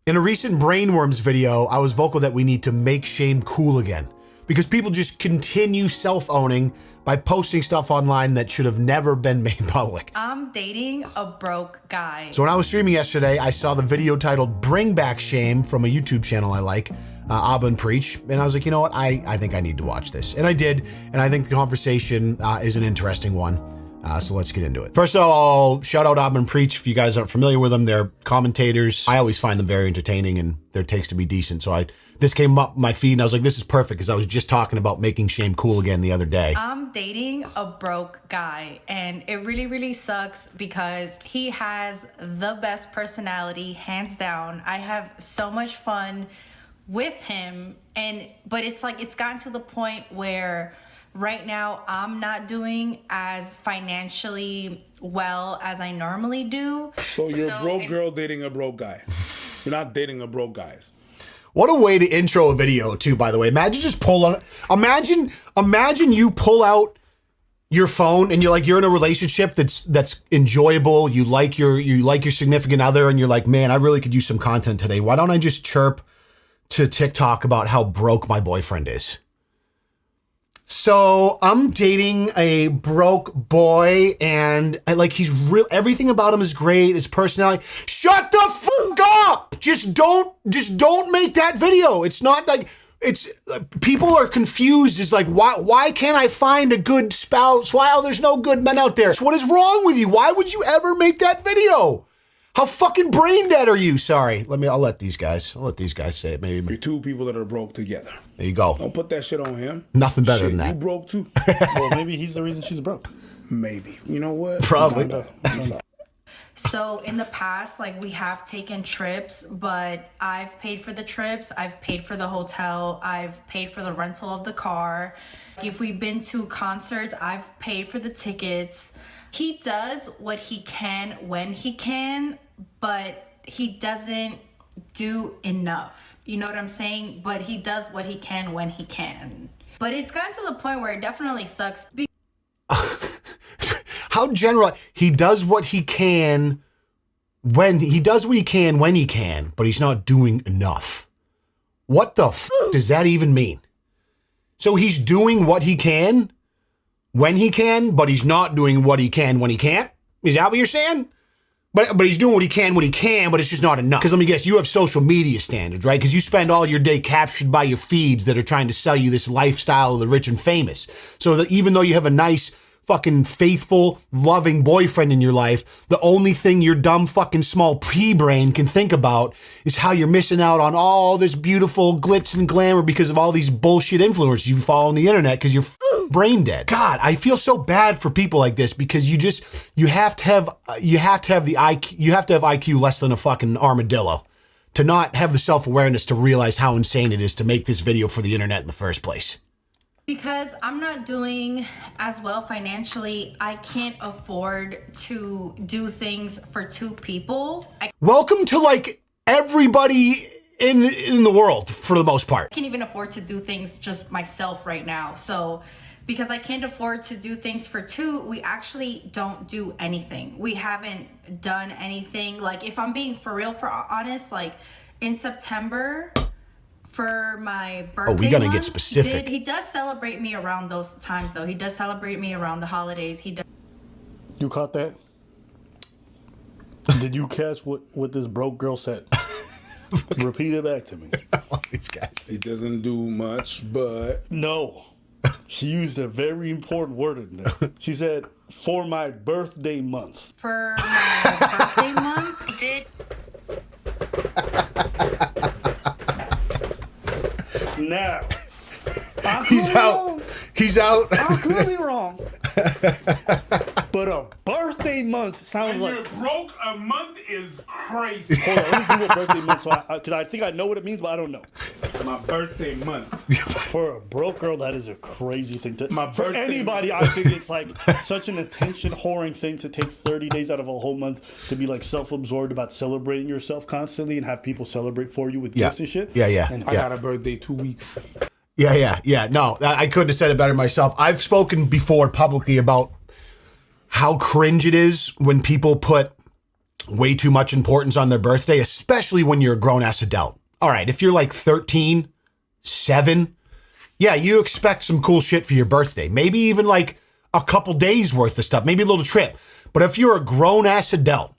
In a recent Brainworms video, I was vocal that we need to make shame cool again because people just continue self-owning by posting stuff online that should have never been made public. I'm dating a broke guy. So when I was streaming yesterday, I saw the video titled Bring Back Shame from a YouTube channel I like, Abba and Preach, and I was like, you know what, I think I need to watch this. And I did, and I think the conversation is an interesting one. So let's get into it. First of all, shout out Abba and Preach. If you guys aren't familiar with them, they're commentators. I always find them very entertaining and their takes to be decent. So this came up my feed and I was like, this is perfect because I was just talking about making shame cool again the other day. I'm dating a broke guy and it really, really sucks because he has the best personality, hands down. I have so much fun with him, but it's like, it's gotten to the point where right now, I'm not doing as financially well as I normally do. So you're a broke girl dating a broke guy. You're not dating a broke guy. What a way to intro a video too, by the way. Imagine just imagine you pull out your phone and you're in a relationship that's enjoyable. You like your significant other and you're like, man, I really could use some content today. Why don't I just chirp to TikTok about how broke my boyfriend is? So I'm dating a broke boy and he's real. Everything about him is great. His personality. Shut the fuck up! Just don't make that video. It's not like people are confused. It's like, why can't I find a good spouse? Why there's no good men out there? What is wrong with you? Why would you ever make that video? How fucking brain dead are you? Sorry. I'll let these guys say it. Maybe. You're two people that are broke together. There you go. Don't put that shit on him. Nothing better than that. You broke too. Well, maybe he's the reason she's broke. Maybe. You know what? Probably. So in the past, we have taken trips, but I've paid for the trips. I've paid for the hotel. I've paid for the rental of the car. If we've been to concerts, I've paid for the tickets. He does what he can when he can, but he doesn't do enough. You know what I'm saying? But he does what he can when he can. But it's gotten to the point where it definitely sucks. How general? He does what he can when he can, but he's not doing enough. What the f does that even mean? So he's doing what he can when he can, but he's not doing what he can when he can't? Is that what you're saying? But he's doing what he can when he can, but it's just not enough. Because let me guess, you have social media standards, right? Because you spend all your day captured by your feeds that are trying to sell you this lifestyle of the rich and famous. So that even though you have a nice, fucking faithful, loving boyfriend in your life, the only thing your dumb fucking small pea-brain can think about is how you're missing out on all this beautiful glitz and glamour because of all these bullshit influencers you follow on the internet because you're brain dead. God, I feel so bad for people like this because you have to have IQ less than a fucking armadillo to not have the self-awareness to realize how insane it is to make this video for the internet in the first place. Because I'm not doing as well financially, I can't afford to do things for two people. Welcome to everybody in the world for the most part. I can't even afford to do things just myself right now. So because I can't afford to do things for two, we actually don't do anything. We haven't done anything. If I'm being honest, in September, for my birthday we gotta month, get specific. He does celebrate me around those times, though. He does celebrate me around the holidays. He does. You caught that? Did you catch what this broke girl said? Repeat it back to me. These guys. He doesn't do much, but... No. She used a very important word in there. She said, for my birthday month. For my birthday month, did... Now, He's out. I could be wrong. But a birthday month sounds like... You're broke, a month is crazy. Hold on, let me Google birthday month because I think I know what it means, but I don't know. My birthday month. For a broke girl, that is a crazy thing to... My For birthday anybody, I think it's such an attention-whoring thing to take 30 days out of a whole month to be self-absorbed about celebrating yourself constantly and have people celebrate for you with gifts and shit. Yeah. And I got a birthday 2 weeks. Yeah. No, I couldn't have said it better myself. I've spoken before publicly about how cringe it is when people put way too much importance on their birthday, especially when you're a grown-ass adult. All right, if you're like 13, 7, yeah, you expect some cool shit for your birthday. Maybe even like a couple days worth of stuff, maybe a little trip. But if you're a grown-ass adult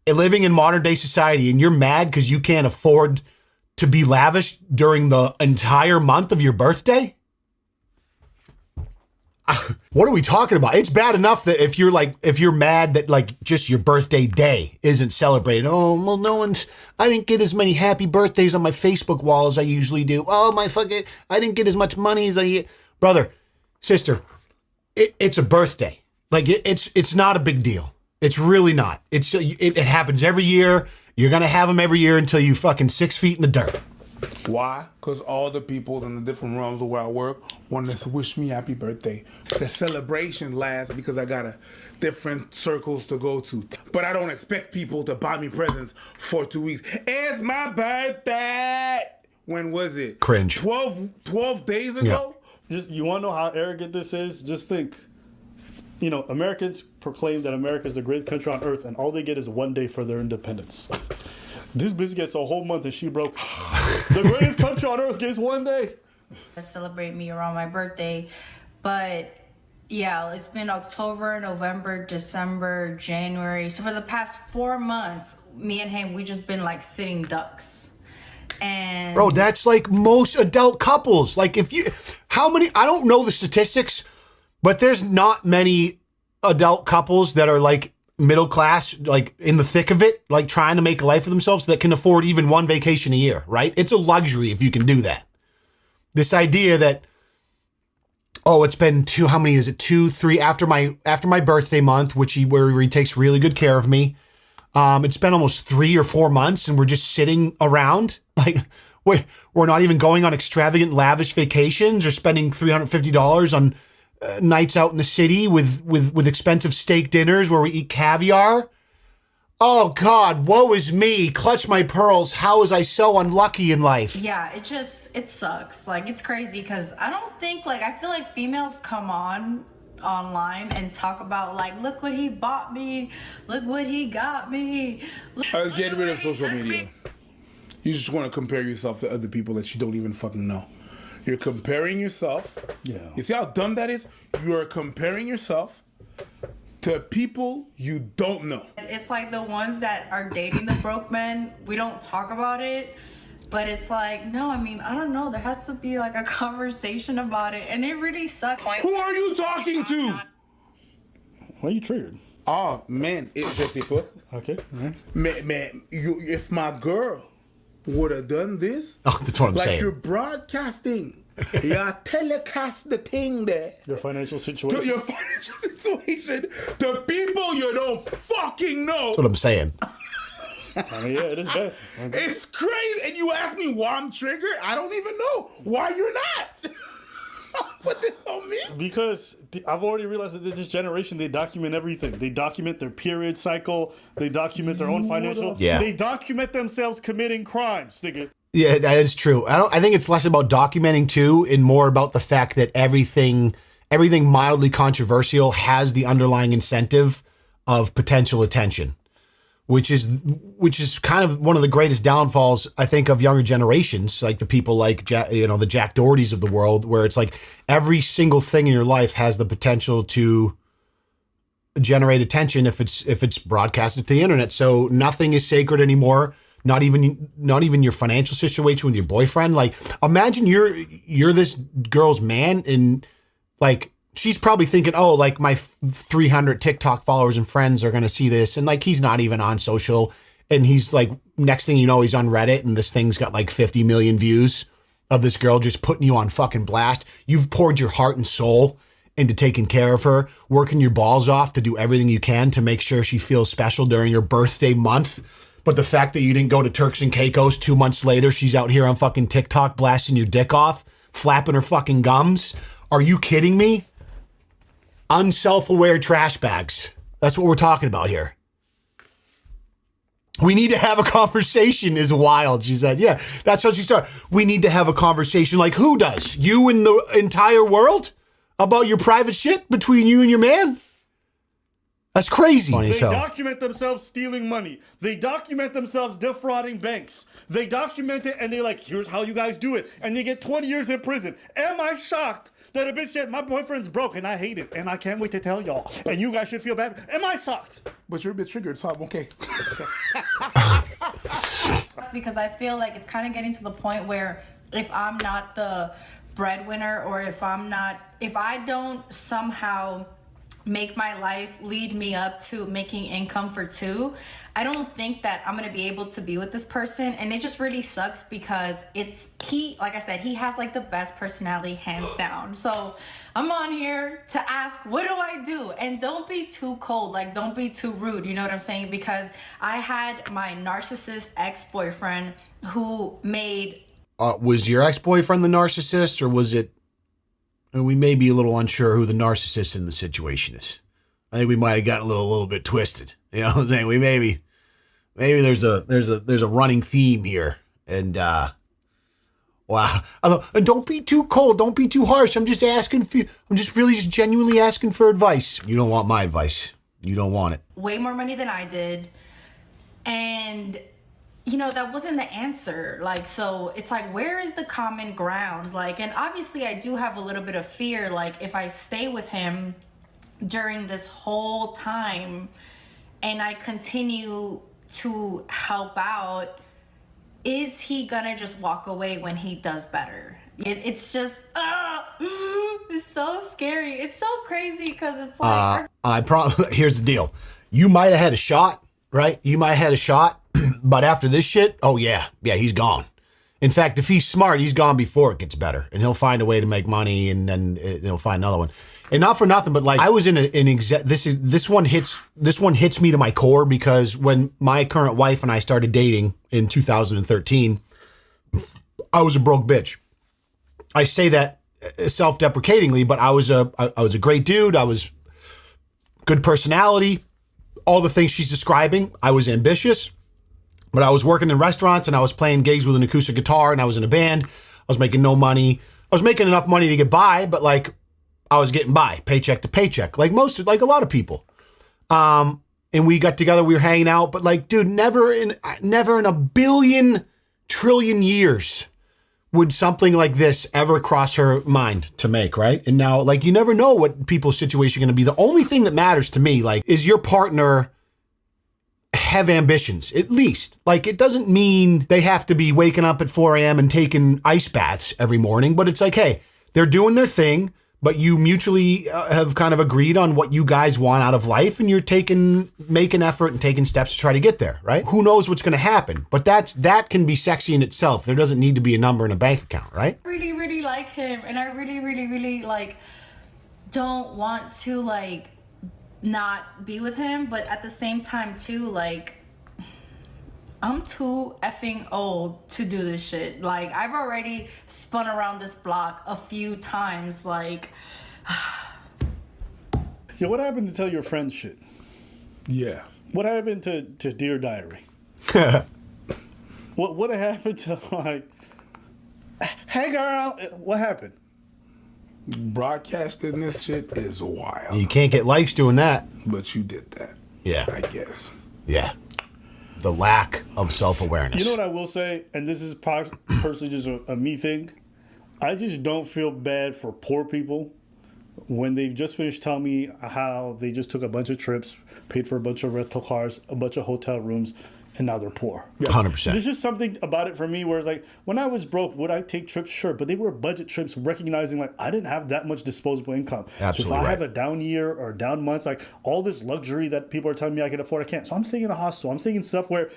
living in modern-day society and you're mad because you can't afford to be lavish during the entire month of your birthday, what are we talking about? It's bad enough that if you're mad that like just your birthday day isn't celebrated. Oh, well, I didn't get as many happy birthdays on my Facebook wall as I usually do. Oh, I didn't get as much money as I get. Brother, sister, it's a birthday. Like it's not a big deal. It's really not. It happens every year. You're going to have them every year until you fucking 6 feet in the dirt. Why? Because all the people in the different realms of where I work want to wish me happy birthday. The celebration lasts because I got different circles to go to. But I don't expect people to buy me presents for 2 weeks. It's my birthday! When was it? Cringe. 12 days ago? Yeah. You want to know how arrogant this is? Just think. Americans proclaim that America is the greatest country on earth, and all they get is 1 day for their independence. This bitch gets a whole month and she broke. The greatest country on earth gets 1 day. Celebrate me around my birthday. But yeah, it's been October, November, December, January. So for the past 4 months, me and him, we just been like sitting ducks. And Bro, that's like most adult couples. Like I don't know the statistics, but there's not many adult couples that are like middle class, like in the thick of it, like trying to make a life for themselves that can afford even one vacation a year, right? It's a luxury if you can do that. This idea that, oh, it's been 2, how many is it? 2, 3 after my birthday month, where he takes really good care of me. It's been almost 3 or 4 months and we're just sitting around. Like we're not even going on extravagant, lavish vacations or spending $350 on nights out in the city with expensive steak dinners where we eat caviar. Oh God, woe is me. Clutch my pearls. How was I so unlucky in life? yeah, it sucks. Like, it's crazy because I feel like females come online and talk about like, look what he bought me, look what he got me. Get rid of social media. You just want to compare yourself to other people that you don't even fucking know. You're comparing yourself. Yeah. You see how dumb that is? You are comparing yourself to people you don't know. It's like the ones that are dating the broke men, we don't talk about it, but it's like, no, I mean, I don't know. There has to be like a conversation about it, and it really sucks. Who are you talking to? Why are you triggered? Oh, man, je sais pas. Okay. Mais, if my girl would have done this, Oh, that's what I'm like saying. you're broadcasting, you telecast the thing there. Your financial situation. To your financial situation, to people you don't fucking know. That's what I'm saying. I mean, yeah, it is bad. It's crazy. And you ask me why I'm triggered? I don't even know why you're not. Put this on me. Because I've already realized that this generation, they document everything. They document their period cycle. They document their own financial. Yeah. They document themselves committing crimes, nigga. Yeah, that is true. I think it's less about documenting too and more about the fact that everything mildly controversial has the underlying incentive of potential attention, which is kind of one of the greatest downfalls, I think, of younger generations, like the people like the Jack Dohertys of the world, where it's like every single thing in your life has the potential to generate attention if it's broadcasted to the internet. So nothing is sacred anymore. Not even your financial situation with your boyfriend. Like, imagine you're this girl's man and like she's probably thinking, oh, like my 300 TikTok followers and friends are gonna see this, and like he's not even on social, and he's like, next thing you know, he's on Reddit, and this thing's got like 50 million views of this girl just putting you on fucking blast. You've poured your heart and soul into taking care of her, working your balls off to do everything you can to make sure she feels special during your birthday month. But the fact that you didn't go to Turks and Caicos 2 months later, she's out here on fucking TikTok blasting your dick off, flapping her fucking gums. Are you kidding me? Unself-aware trash bags. That's what we're talking about here. We need to have a conversation is wild, she said. Yeah, that's how she started. We need to have a conversation. Like, who does? You and the entire world? About your private shit between you and your man? That's crazy. Funny They as hell. document themselves stealing money. They document themselves defrauding banks. They document it and they're like, here's how you guys do it. And they get 20 years in prison. Am I shocked that a bitch said, my boyfriend's broke and I hate it and I can't wait to tell y'all. And you guys should feel bad. Am I shocked? But you're a bit triggered, so I'm okay. Because I feel like it's kind of getting to the point where if I'm not the breadwinner, or if I don't somehow make my life lead me up to making income for two, I don't think that I'm gonna be able to be with this person. And it just really sucks because like I said, he has like the best personality hands down. So I'm on here to ask, what do I do? And don't be too cold, like don't be too rude, you know what I'm saying? Because I had my narcissist ex-boyfriend who made... Was your ex-boyfriend the narcissist, or was it... We may be a little unsure who the narcissist in the situation is. I think we might have gotten a little bit twisted. You know what I'm saying? We maybe there's a running theme here. And wow. And don't be too cold. Don't be too harsh. I'm just really just genuinely asking for advice. You don't want my advice. You don't want it. Way more money than I did. And you know, that wasn't the answer. Like, so it's like, where is the common ground? Like, and obviously I do have a little bit of fear. Like, if I stay with him during this whole time and I continue to help out, is he gonna just walk away when he does better? It's just, it's so scary. It's so crazy because it's like... Here's the deal. You might have had a shot, right? You might have had a shot. But after this shit, oh yeah, he's gone. In fact, if he's smart, he's gone before it gets better, and he'll find a way to make money, and then he'll find another one. And not for nothing, but like I was in this one hits me to my core, because when my current wife and I started dating in 2013, I was a broke bitch. I say that self-deprecatingly, but I was a great dude. I was good personality, all the things she's describing. I was ambitious. But I was working in restaurants and I was playing gigs with an acoustic guitar and I was in a band. I was making no money. I was making enough money to get by, but like I was getting by paycheck to paycheck, like a lot of people. And we got together, we were hanging out, but like, dude, never in a billion trillion years would something like this ever cross her mind to make, right? And now, like, you never know what people's situation is going to be. The only thing that matters to me, like, is your partner have ambitions, at least. Like, it doesn't mean they have to be waking up at 4 a.m. and taking ice baths every morning, but it's like, hey, they're doing their thing, but you mutually have kind of agreed on what you guys want out of life, and you're making effort and taking steps to try to get there, right? Who knows what's going to happen? But that can be sexy in itself. There doesn't need to be a number in a bank account, right? I really, really like him, and I really, really, really like don't want to like not be with him, but at the same time too, like, I'm too effing old to do this shit. Like, I've already spun around this block a few times. Like, Yo, what happened to tell your friends shit? Yeah. What happened to Dear Diary? What happened to, like, hey girl, what happened? Broadcasting this shit is wild. You can't get likes doing that. But you did that. Yeah. I guess. Yeah. The lack of self-awareness. You know what I will say, and this is personally just a me thing, I just don't feel bad for poor people when they've just finished telling me how they just took a bunch of trips, paid for a bunch of rental cars, a bunch of hotel rooms, and now they're poor. 100%. There's just something about it for me where it's like, when I was broke, would I take trips? Sure. But they were budget trips, recognizing like I didn't have that much disposable income. Absolutely. So if I have a down year or down months, like all this luxury that people are telling me I can afford, I can't. So I'm staying in a hostel. I'm staying in stuff where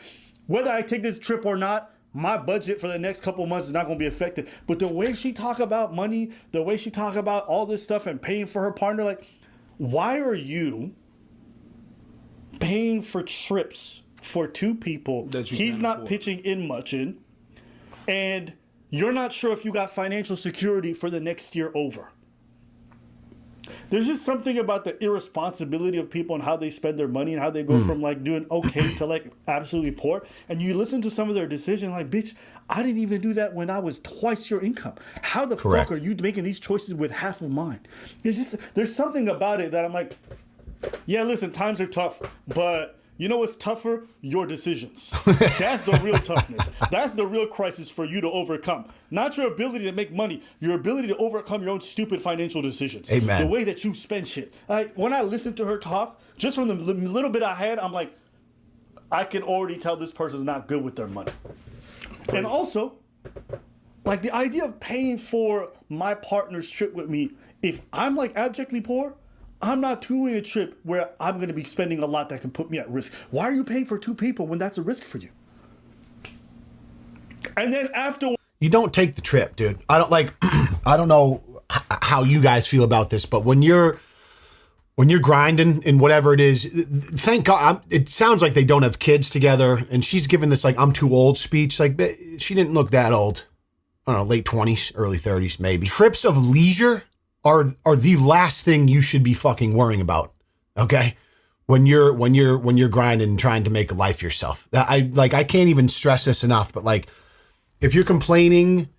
whether I take this trip or not, my budget for the next couple of months is not going to be affected. But the way she talk about money, the way she talk about all this stuff and paying for her partner, like, why are you paying for trips for two people that he's not pitching in much in, and you're not sure if you got financial security for the next year over? There's just something about the irresponsibility of people and how they spend their money and how they go from like doing okay to like absolutely poor. And you listen to some of their decisions like, bitch, I didn't even do that when I was twice your income. How the fuck are you making these choices with half of mine? It's just, there's something about it that I'm like, Yeah, listen, times are tough, but you know what's tougher? Your decisions. That's the real toughness. That's the real crisis for you to overcome. Not your ability to make money, your ability to overcome your own stupid financial decisions. Amen. The way that you spend shit. When I listened to her talk, just from the little bit I had, I'm like, I can already tell this person's not good with their money. And also, like the idea of paying for my partner's trip with me, if I'm like abjectly poor, I'm not doing a trip where I'm going to be spending a lot that can put me at risk. Why are you paying for 2 people when that's a risk for you? And then after... You don't take the trip, dude. I don't like, I don't know how you guys feel about this, but when you're grinding in whatever it is, thank God, it sounds like they don't have kids together. And she's given this like, I'm too old speech. Like she didn't look that old. I don't know, late 20s, early 30s, maybe. Trips of leisure are the last thing you should be fucking worrying about. Okay. When you're grinding and trying to make a life yourself. I can't even stress this enough, but like, if you're complaining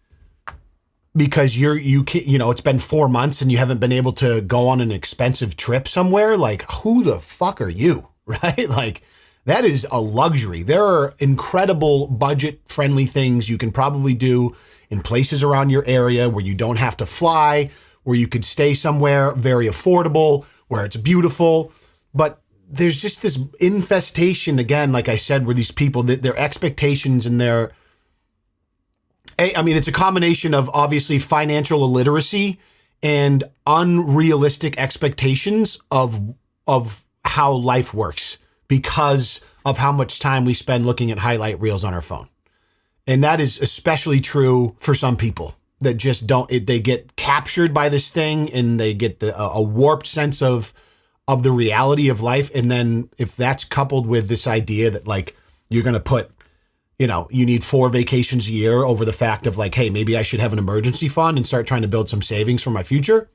because you can't, it's been 4 months and you haven't been able to go on an expensive trip somewhere, like who the fuck are you? Right? Like that is a luxury. There are incredible budget friendly things you can probably do in places around your area where you don't have to fly, where you could stay somewhere very affordable, where it's beautiful. But there's just this infestation, again, like I said, where these people, their expectations and it's a combination of obviously financial illiteracy and unrealistic expectations of how life works because of how much time we spend looking at highlight reels on our phone. And that is especially true for some people that just they get captured by this thing and they get a warped sense of the reality of life. And then if that's coupled with this idea that like, you're going to put, you need 4 vacations a year over the fact of like, hey, maybe I should have an emergency fund and start trying to build some savings for my future.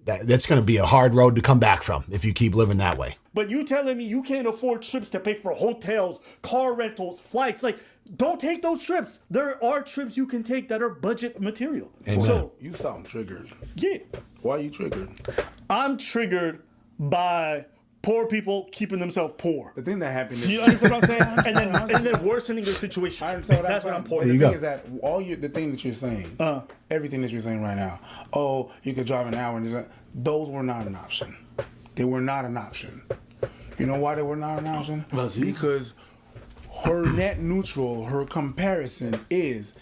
That's going to be a hard road to come back from if you keep living that way. But you telling me you can't afford trips to pay for hotels, car rentals, flights, like, don't take those trips. There are trips you can take that are budget material. Amen. So you sound triggered. Yeah. Why are you triggered? I'm triggered by poor people keeping themselves poor. The thing that happened is... You understand what I'm saying? and then worsening the situation. I understand That's what I'm But pointing. the thing is that the thing that you're saying, everything that you're saying right now, oh, you could drive an hour, and those were not an option. They were not an option. You know why they were not an option? Because her net neutral, her comparison is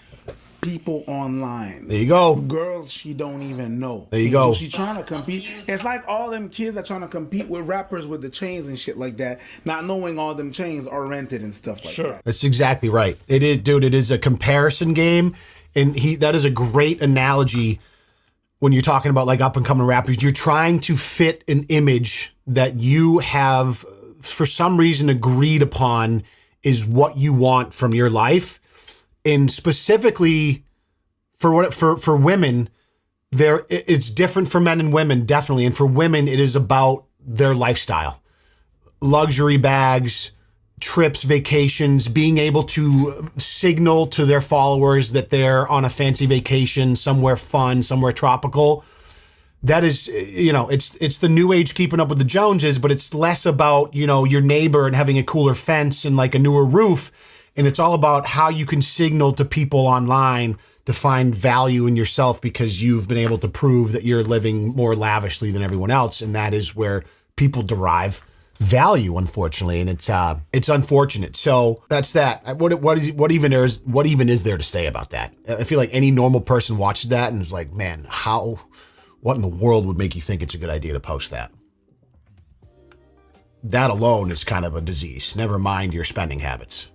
people online. There you go. Girls she don't even know. There you go. So she's trying to compete. It's like all them kids are trying to compete with rappers with the chains and shit like that, not knowing all them chains are rented and stuff like that. That's exactly right. It is, dude. It is a comparison game. And that is a great analogy when you're talking about like up and coming rappers. You're trying to fit an image that you have for some reason agreed upon is what you want from your life. And specifically for women, it's different for men and women, definitely. And for women, it is about their lifestyle, luxury bags, trips, vacations, being able to signal to their followers that they're on a fancy vacation, somewhere fun, somewhere tropical. That is, it's the new age keeping up with the Joneses, but it's less about, your neighbor and having a cooler fence and like a newer roof. And it's all about how you can signal to people online to find value in yourself because you've been able to prove that you're living more lavishly than everyone else. And that is where people derive value, unfortunately. And it's unfortunate. So that's that. What even is there to say about that? I feel like any normal person watches that and is like, man, what in the world would make you think it's a good idea to post that? That alone is kind of a disease. Never mind your spending habits.